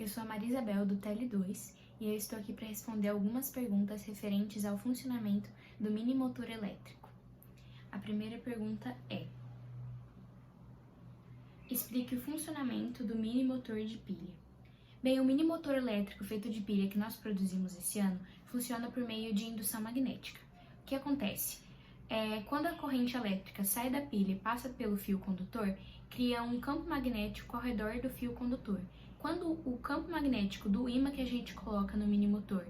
Eu sou a Maria Isabel do TL2 e eu estou aqui para responder algumas perguntas referentes ao funcionamento do mini motor elétrico. A primeira pergunta é: explique o funcionamento do mini motor de pilha. Bem, o mini motor elétrico feito de pilha que nós produzimos esse ano funciona por meio de indução magnética. O que acontece? Quando a corrente elétrica sai da pilha e passa pelo fio condutor, cria um campo magnético ao redor do fio condutor. Quando o campo magnético do ímã que a gente coloca no mini motor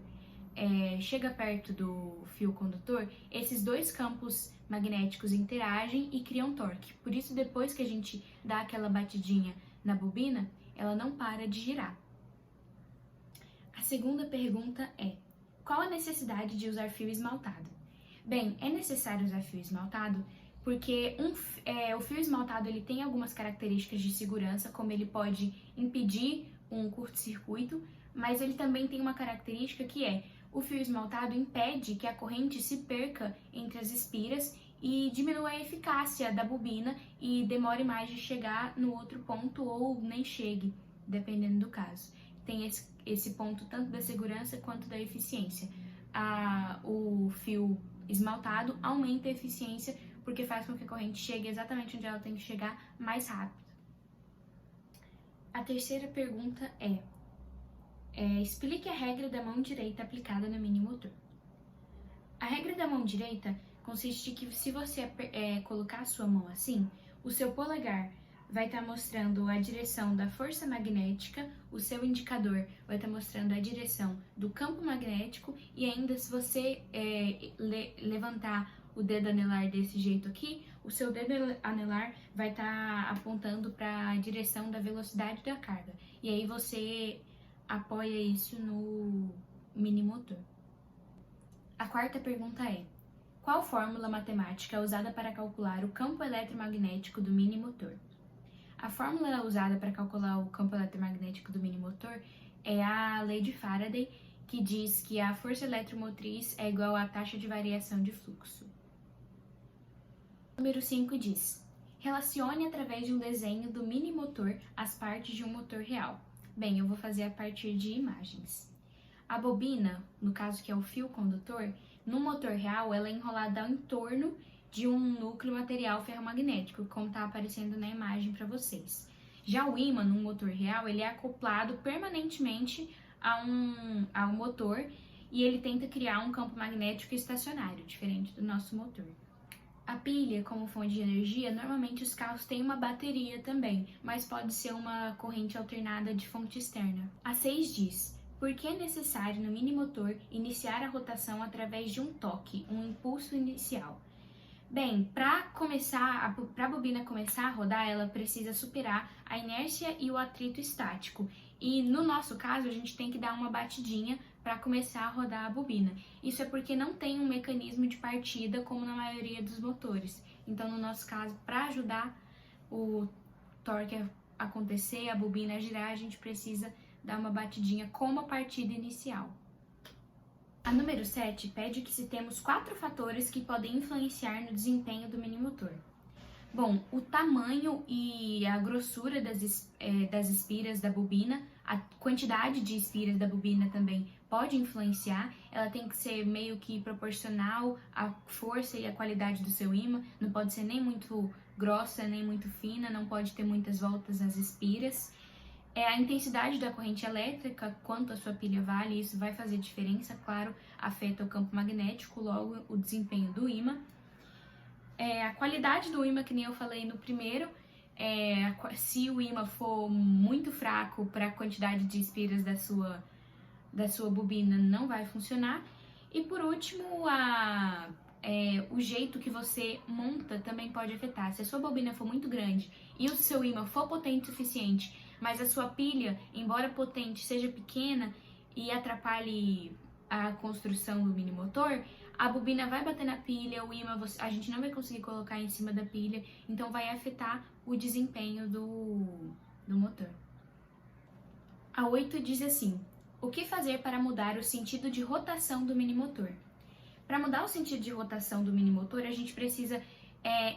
chega perto do fio condutor, esses dois campos magnéticos interagem e criam torque. Por isso, depois que a gente dá aquela batidinha na bobina, ela não para de girar. A segunda pergunta é: qual a necessidade de usar fio esmaltado? Bem, é necessário usar fio esmaltado porque o fio esmaltado ele tem algumas características de segurança, como ele pode impedir um curto-circuito, mas ele também tem uma característica que o fio esmaltado impede que a corrente se perca entre as espiras e diminua a eficácia da bobina e demore mais de chegar no outro ponto ou nem chegue, dependendo do caso. Tem esse ponto tanto da segurança quanto da eficiência. O fio esmaltado aumenta a eficiência porque faz com que a corrente chegue exatamente onde ela tem que chegar mais rápido. A terceira pergunta explique a regra da mão direita aplicada no mini motor. A regra da mão direita consiste que se você colocar a sua mão assim, o seu polegar vai estar mostrando a direção da força magnética, o seu indicador vai estar mostrando a direção do campo magnético e ainda se você levantar o dedo anelar desse jeito aqui, o seu dedo anelar vai estar apontando para a direção da velocidade da carga. E aí você apoia isso no mini motor. A quarta pergunta é: qual fórmula matemática é usada para calcular o campo eletromagnético do mini motor? A fórmula usada para calcular o campo eletromagnético do mini motor é a lei de Faraday, que diz que a força eletromotriz é igual à taxa de variação de fluxo. Número 5 diz: relacione através de um desenho do mini motor as partes de um motor real. Bem, eu vou fazer a partir de imagens. A bobina, no caso que é o fio condutor, no motor real ela é enrolada em torno de um núcleo material ferromagnético, como está aparecendo na imagem para vocês. Já o ímã, no motor real, ele é acoplado permanentemente ao motor e ele tenta criar um campo magnético estacionário, diferente do nosso motor. A pilha, como fonte de energia, normalmente os carros têm uma bateria também, mas pode ser uma corrente alternada de fonte externa. A 6 diz: por que é necessário no mini motor iniciar a rotação através de um toque, um impulso inicial? Bem, para a bobina começar a rodar, ela precisa superar a inércia e o atrito estático. E no nosso caso, a gente tem que dar uma batidinha para começar a rodar a bobina. Isso é porque não tem um mecanismo de partida como na maioria dos motores. Então, no nosso caso, para ajudar o torque a acontecer, a bobina a girar, a gente precisa dar uma batidinha como a partida inicial. A número 7 pede que citemos 4 fatores que podem influenciar no desempenho do mini motor. Bom, o tamanho e a grossura das espiras da bobina, a quantidade de espiras da bobina também pode influenciar. Ela tem que ser meio que proporcional à força e à qualidade do seu ímã, não pode ser nem muito grossa, nem muito fina, não pode ter muitas voltas nas espiras. A intensidade da corrente elétrica, quanto a sua pilha vale, isso vai fazer diferença, claro, afeta o campo magnético, logo o desempenho do ímã. A qualidade do ímã, que nem eu falei no primeiro, se o ímã for muito fraco para a quantidade de espiras da sua bobina, não vai funcionar. E por último, o jeito que você monta também pode afetar. Se a sua bobina for muito grande e o seu ímã for potente o suficiente, mas a sua pilha, embora potente, seja pequena e atrapalhe a construção do mini motor, a bobina vai bater na pilha, o ímã a gente não vai conseguir colocar em cima da pilha, então vai afetar o desempenho do motor. A 8 diz assim: o que fazer para mudar o sentido de rotação do mini motor? Para mudar o sentido de rotação do mini motor, a gente precisa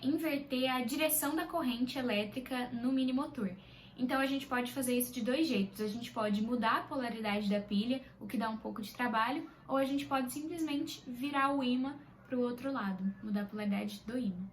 inverter a direção da corrente elétrica no mini motor. Então a gente pode fazer isso de dois jeitos. A gente pode mudar a polaridade da pilha, o que dá um pouco de trabalho, ou a gente pode simplesmente virar o ímã para o outro lado, mudar a polaridade do ímã.